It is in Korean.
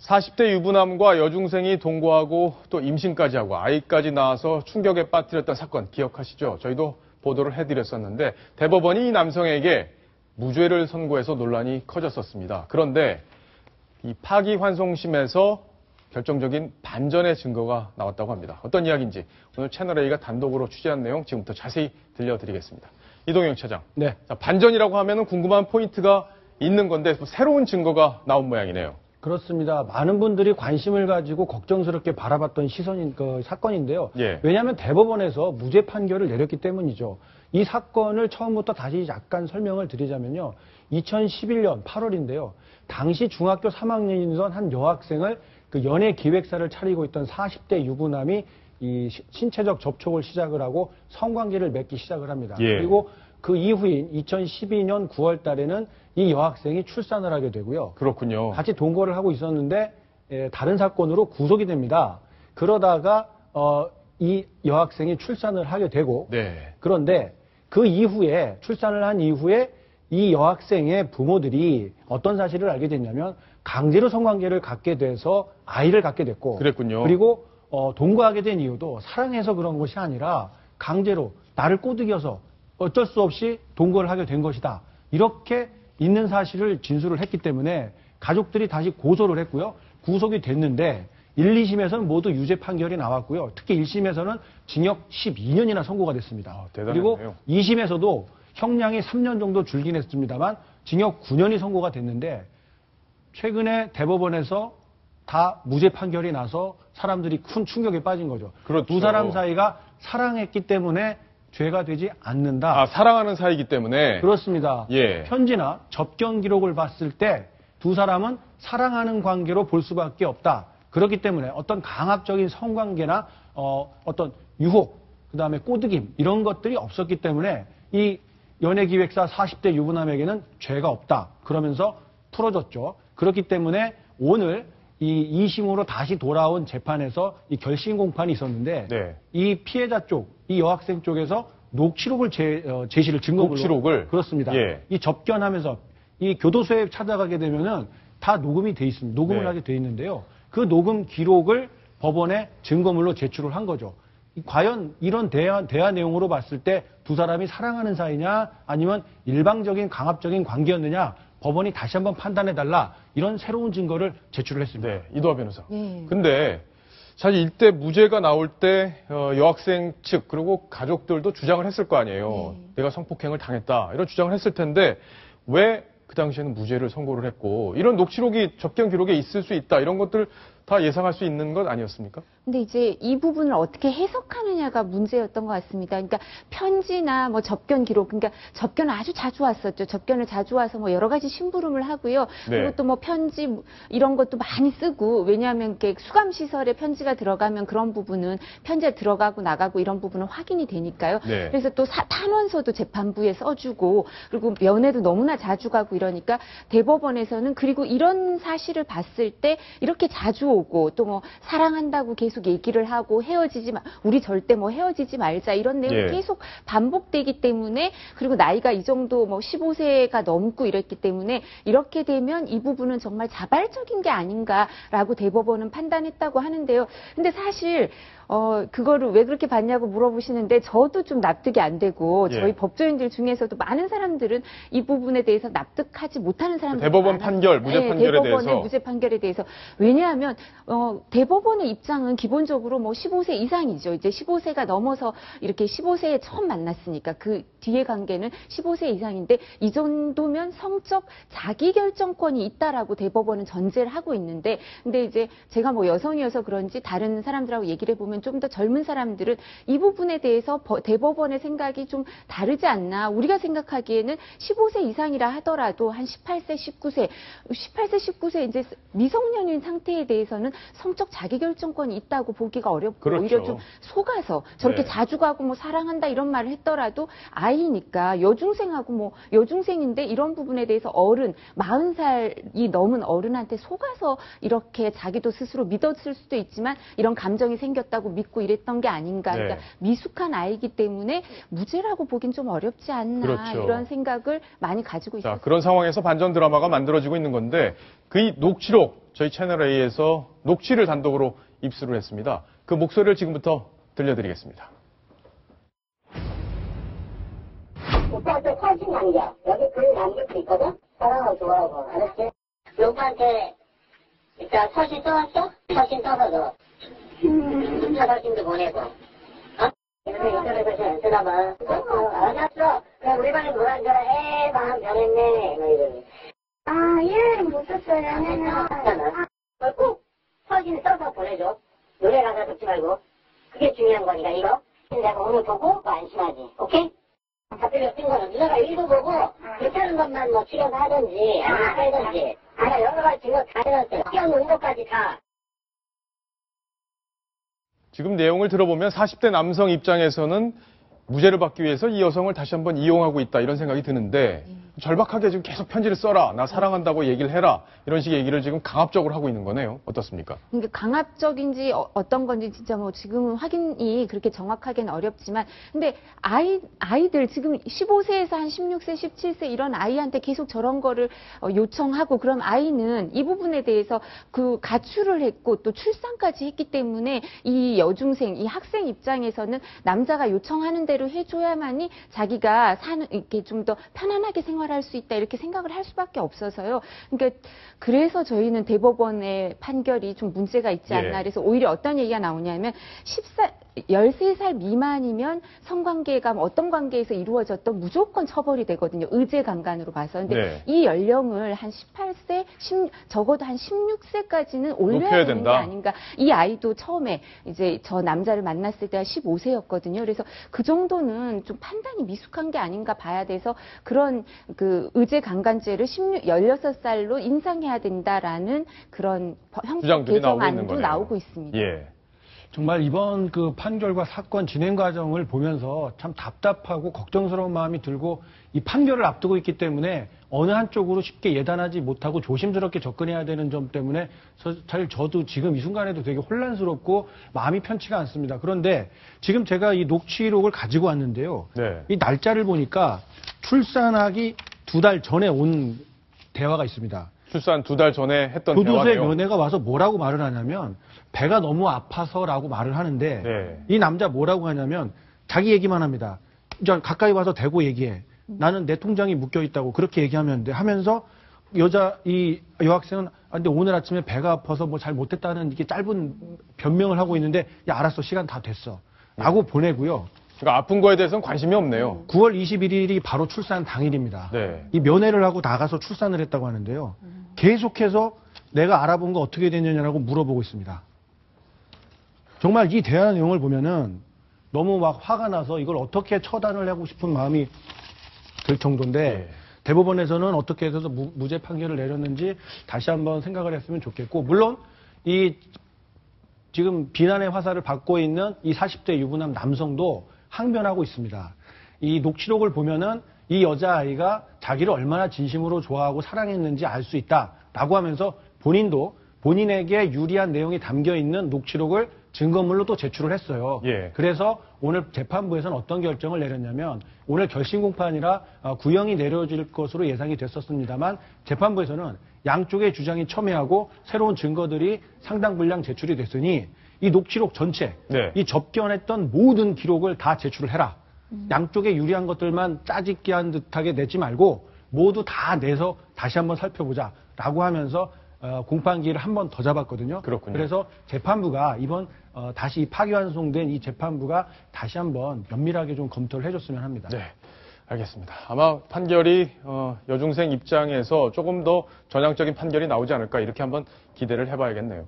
40대 유부남과 여중생이 동거하고 또 임신까지 하고 아이까지 낳아서 충격에 빠뜨렸던 사건 기억하시죠? 저희도 보도를 해드렸었는데 대법원이 이 남성에게 무죄를 선고해서 논란이 커졌었습니다. 그런데 이 파기환송심에서 결정적인 반전의 증거가 나왔다고 합니다. 어떤 이야기인지 오늘 채널A가 단독으로 취재한 내용 지금부터 자세히 들려드리겠습니다. 이동영 차장. 네. 자, 반전이라고 하면 궁금한 포인트가 있는 건데 새로운 증거가 나온 모양이네요. 그렇습니다. 많은 분들이 관심을 가지고 걱정스럽게 바라봤던 사건인데요. 예. 왜냐하면 대법원에서 무죄 판결을 내렸기 때문이죠. 이 사건을 처음부터 다시 약간 설명을 드리자면요. 2011년 8월인데요. 당시 중학교 3학년이던 한 여학생을 그 연애 기획사를 차리고 있던 40대 유부남이 이 신체적 접촉을 시작을 하고 성관계를 맺기 시작을 합니다. 예. 그리고 그 이후인 2012년 9월 달에는 이 여학생이 출산을 하게 되고요. 그렇군요. 같이 동거를 하고 있었는데 다른 사건으로 구속이 됩니다. 그러다가 이 여학생이 출산을 하게 되고 네. 그런데 그 이후에 출산을 한 이후에 이 여학생의 부모들이 어떤 사실을 알게 됐냐면 강제로 성관계를 갖게 돼서 아이를 갖게 됐고 그랬군요. 그리고 동거하게 된 이유도 사랑해서 그런 것이 아니라 강제로 나를 꼬드겨서 어쩔 수 없이 동거를 하게 된 것이다. 이렇게 있는 사실을 진술을 했기 때문에 가족들이 다시 고소를 했고요. 구속이 됐는데 1, 2심에서는 모두 유죄 판결이 나왔고요. 특히 1심에서는 징역 12년이나 선고가 됐습니다. 대단하네요. 그리고 2심에서도 형량이 3년 정도 줄긴 했습니다만 징역 9년이 선고가 됐는데 최근에 대법원에서 다 무죄 판결이 나서 사람들이 큰 충격에 빠진 거죠. 그렇죠. 두 사람 사이가 사랑했기 때문에 죄가 되지 않는다. 아, 사랑하는 사이이기 때문에. 그렇습니다. 예. 편지나 접견 기록을 봤을 때 두 사람은 사랑하는 관계로 볼 수밖에 없다. 그렇기 때문에 어떤 강압적인 성관계나 어떤 유혹, 그다음에 꼬드김 이런 것들이 없었기 때문에 이 연예기획사 40대 유부남에게는 죄가 없다. 그러면서 풀어줬죠. 그렇기 때문에 오늘 이 2심으로 다시 돌아온 재판에서 이 결심 공판이 있었는데 네. 이 피해자 쪽, 이 여학생 쪽에서 녹취록을 제시를 증거물로. 녹취록을? 그렇습니다. 예. 이 접견하면서 이 교도소에 찾아가게 되면은 다 녹음이 돼 있습니다. 녹음을 네. 하게 돼 있는데요. 그 녹음 기록을 법원에 증거물로 제출을 한 거죠. 과연 이런 대화 내용으로 봤을 때 두 사람이 사랑하는 사이냐 아니면 일방적인 강압적인 관계였느냐 법원이 다시 한번 판단해달라 이런 새로운 증거를 제출을 했습니다. 네, 이도하 변호사. 근데 사실 이때 무죄가 나올 때 여학생 측 그리고 가족들도 주장을 했을 거 아니에요. 내가 성폭행을 당했다 이런 주장을 했을 텐데 왜 그 당시에는 무죄를 선고를 했고 이런 녹취록이 접견 기록에 있을 수 있다 이런 것들 다 예상할 수 있는 것 아니었습니까? 근데 이제 이 부분을 어떻게 해석하느냐가 문제였던 것 같습니다. 그러니까 편지나 뭐 접견 기록, 그러니까 접견을 아주 자주 왔었죠. 접견을 자주 와서 뭐 여러 가지 심부름을 하고요. 네. 그리고 또 뭐 편지 이런 것도 많이 쓰고 왜냐하면 이렇게 수감 시설에 편지가 들어가면 그런 부분은 편지가 들어가고 나가고 이런 부분은 확인이 되니까요. 네. 그래서 또 탄원서도 재판부에 써주고 그리고 면회도 너무나 자주 가고 이러니까 대법원에서는 그리고 이런 사실을 봤을 때 이렇게 자주 오고 또 뭐 사랑한다고 계속 얘기를 하고 우리 절대 뭐 헤어지지 말자 이런 내용이 예. 계속 반복되기 때문에 그리고 나이가 이 정도 뭐 15세가 넘고 이랬기 때문에 이렇게 되면 이 부분은 정말 자발적인 게 아닌가라고 대법원은 판단했다고 하는데요. 근데 사실 그거를 왜 그렇게 봤냐고 물어보시는데 저도 좀 납득이 안 되고 예. 저희 법조인들 중에서도 많은 사람들은 이 부분에 대해서 납득하지 못하는 사람들이 대법원 많아요. 판결, 무죄 네, 판결에 대법원의 대해서. 무죄 판결에 대해서. 왜냐하면 대법원의 입장은 기본적으로 뭐 15세 이상이죠. 이제 15세가 넘어서 이렇게 15세에 처음 만났으니까 그 뒤의 관계는 15세 이상인데 이 정도면 성적 자기결정권이 있다라고 대법원은 전제를 하고 있는데 근데 이제 제가 뭐 여성이어서 그런지 다른 사람들하고 얘기를 해보면 좀 더 젊은 사람들은 이 부분에 대해서 대법원의 생각이 좀 다르지 않나. 우리가 생각하기에는 15세 이상이라 하더라도 한 18세, 19세 이제 미성년인 상태에 대해서는 성적 자기결정권이 있다고 보기가 어렵고 그렇죠. 오히려 좀 속아서 저렇게 네. 자주 가고 뭐 사랑한다 이런 말을 했더라도 아이니까 여중생하고 뭐 여중생인데 이런 부분에 대해서 40살이 넘은 어른한테 속아서 이렇게 자기도 스스로 믿었을 수도 있지만 이런 감정이 생겼다고 믿고 이랬던 게 아닌가. 네. 그러니까 미숙한 아이이기 때문에 무죄라고 보긴 좀 어렵지 않나. 그렇죠. 이런 생각을 많이 가지고 있습니다. 자, 그런 상황에서 반전 드라마가 만들어지고 있는 건데 그 녹취록 저희 채널A에서 녹취를 단독으로 입수를 했습니다. 그 목소리를 지금부터 들려드리겠습니다. 오빠한테 사진 남겨. 여기 글 남길 수 있거든? 사랑하고 좋아하고. 알았지? 오빠한테 일단 사진 써왔어? 사진 써서 너. 사진도 보내고. 어? 인터넷에서 쓰나봐. 알았어. 그냥 우리 방에 뭐라 줄 알아? 마음 변했네. 뭐 이러니. 아, 얘는 못 썼어요. 꼭 사진 써서 보내줘. 노래 가사 듣지 말고. 그게 중요한 거니까, 이거. 내가 오늘 보고 안심하지. 오케이? 답변을 쓴 거는 누나가 읽어보고 괜찮은 것만 뭐 출연하든지 아니면 빼든지 아니야 여러 가지 증거 다 해놨어요. 뛰어놓은 것까지 다. 지금 내용을 들어보면 40대 남성 입장에서는 무죄를 받기 위해서 이 여성을 다시 한번 이용하고 있다 이런 생각이 드는데 절박하게 지금 계속 편지를 써라. 나 사랑한다고 얘기를 해라. 이런 식의 얘기를 지금 강압적으로 하고 있는 거네요. 어떻습니까? 그러니까 강압적인지 어떤 건지 진짜 뭐 지금은 확인이 그렇게 정확하게는 어렵지만 근데 아이들 지금 15세에서 한 16세, 17세 이런 아이한테 계속 저런 거를 요청하고 그럼 아이는 이 부분에 대해서 그 가출을 했고 또 출산까지 했기 때문에 이 여중생, 이 학생 입장에서는 남자가 요청하는 대로 해줘야만이 자기가 사는 이렇게 좀 더 편안하게 생활할 수 있다 이렇게 생각을 할 수밖에 없어서요. 그러니까 그래서 저희는 대법원의 판결이 좀 문제가 있지 않나. 그래서 오히려 어떤 얘기가 나오냐면 13살 미만이면 성관계가 어떤 관계에서 이루어졌던 무조건 처벌이 되거든요. 의제 강간으로 봐서. 근데 이 연령을 한 18세, 적어도 한 16세까지는 올려야 되는 게 아닌가. 이 아이도 처음에 이제 저 남자를 만났을 때가 15세였거든요. 그래서 그 정도는 좀 판단이 미숙한 게 아닌가 봐야 돼서 그런 그 의제 강간죄를 16살로 인상해야 된다라는 그런 형법 개정안도 나오고 있습니다. 예. 정말 이번 그 판결과 사건 진행 과정을 보면서 참 답답하고 걱정스러운 마음이 들고 이 판결을 앞두고 있기 때문에 어느 한쪽으로 쉽게 예단하지 못하고 조심스럽게 접근해야 되는 점 때문에 사실 저도 지금 이 순간에도 되게 혼란스럽고 마음이 편치가 않습니다. 그런데 지금 제가 이 녹취록을 가지고 왔는데요. 이 날짜를 보니까 출산하기 2달 전에 온 대화가 있습니다. 출산 2달 전에 했던 교도소의 대화네요. 면회가 와서 뭐라고 말을 하냐면 배가 너무 아파서라고 말을 하는데 이 남자 뭐라고 하냐면 자기 얘기만 합니다. 이제 가까이 와서 대고 얘기해. 나는 내 통장이 묶여 있다고 그렇게 얘기하면 돼. 하면서 이 여학생은 근데 오늘 아침에 배가 아파서 뭐 잘 못했다는 이게 짧은 변명을 하고 있는데 야 알았어 시간 다 됐어. 라고 보내고요. 그러니까 아픈 거에 대해서는 관심이 없네요. 9월 21일이 바로 출산 당일입니다. 이 면회를 하고 나가서 출산을 했다고 하는데요. 계속해서 내가 알아본 거 어떻게 됐느냐고 물어보고 있습니다. 정말 이 대화 내용을 보면은 너무 막 화가 나서 이걸 어떻게 처단을 하고 싶은 마음이 들 정도인데 대법원에서는 어떻게 해서 무죄 판결을 내렸는지 다시 한번 생각을 했으면 좋겠고 물론 이 지금 비난의 화살을 받고 있는 이 40대 유부남 남성도 항변하고 있습니다. 이 녹취록을 보면은 이 여자아이가 자기를 얼마나 진심으로 좋아하고 사랑했는지 알 수 있다라고 하면서 본인도 본인에게 유리한 내용이 담겨 있는 녹취록을 증거물로 또 제출을 했어요. 그래서 오늘 재판부에서는 어떤 결정을 내렸냐면 오늘 결심 공판이라 구형이 내려질 것으로 예상이 됐었습니다만 재판부에서는 양쪽의 주장이 첨예하고 새로운 증거들이 상당 분량 제출이 됐으니 이 녹취록 전체, 이 접견했던 모든 기록을 다 제출을 해라. 양쪽에 유리한 것들만 짜집기한 듯하게 내지 말고 모두 다 내서 다시 한번 살펴보자라고 하면서 공판기를 한 번 더 잡았거든요. 그래서 재판부가 이번 다시 파기환송된 이 재판부가 다시 한번 면밀하게 좀 검토를 해줬으면 합니다. 네, 알겠습니다. 아마 판결이 여중생 입장에서 조금 더 전향적인 판결이 나오지 않을까 이렇게 한번 기대를 해봐야겠네요.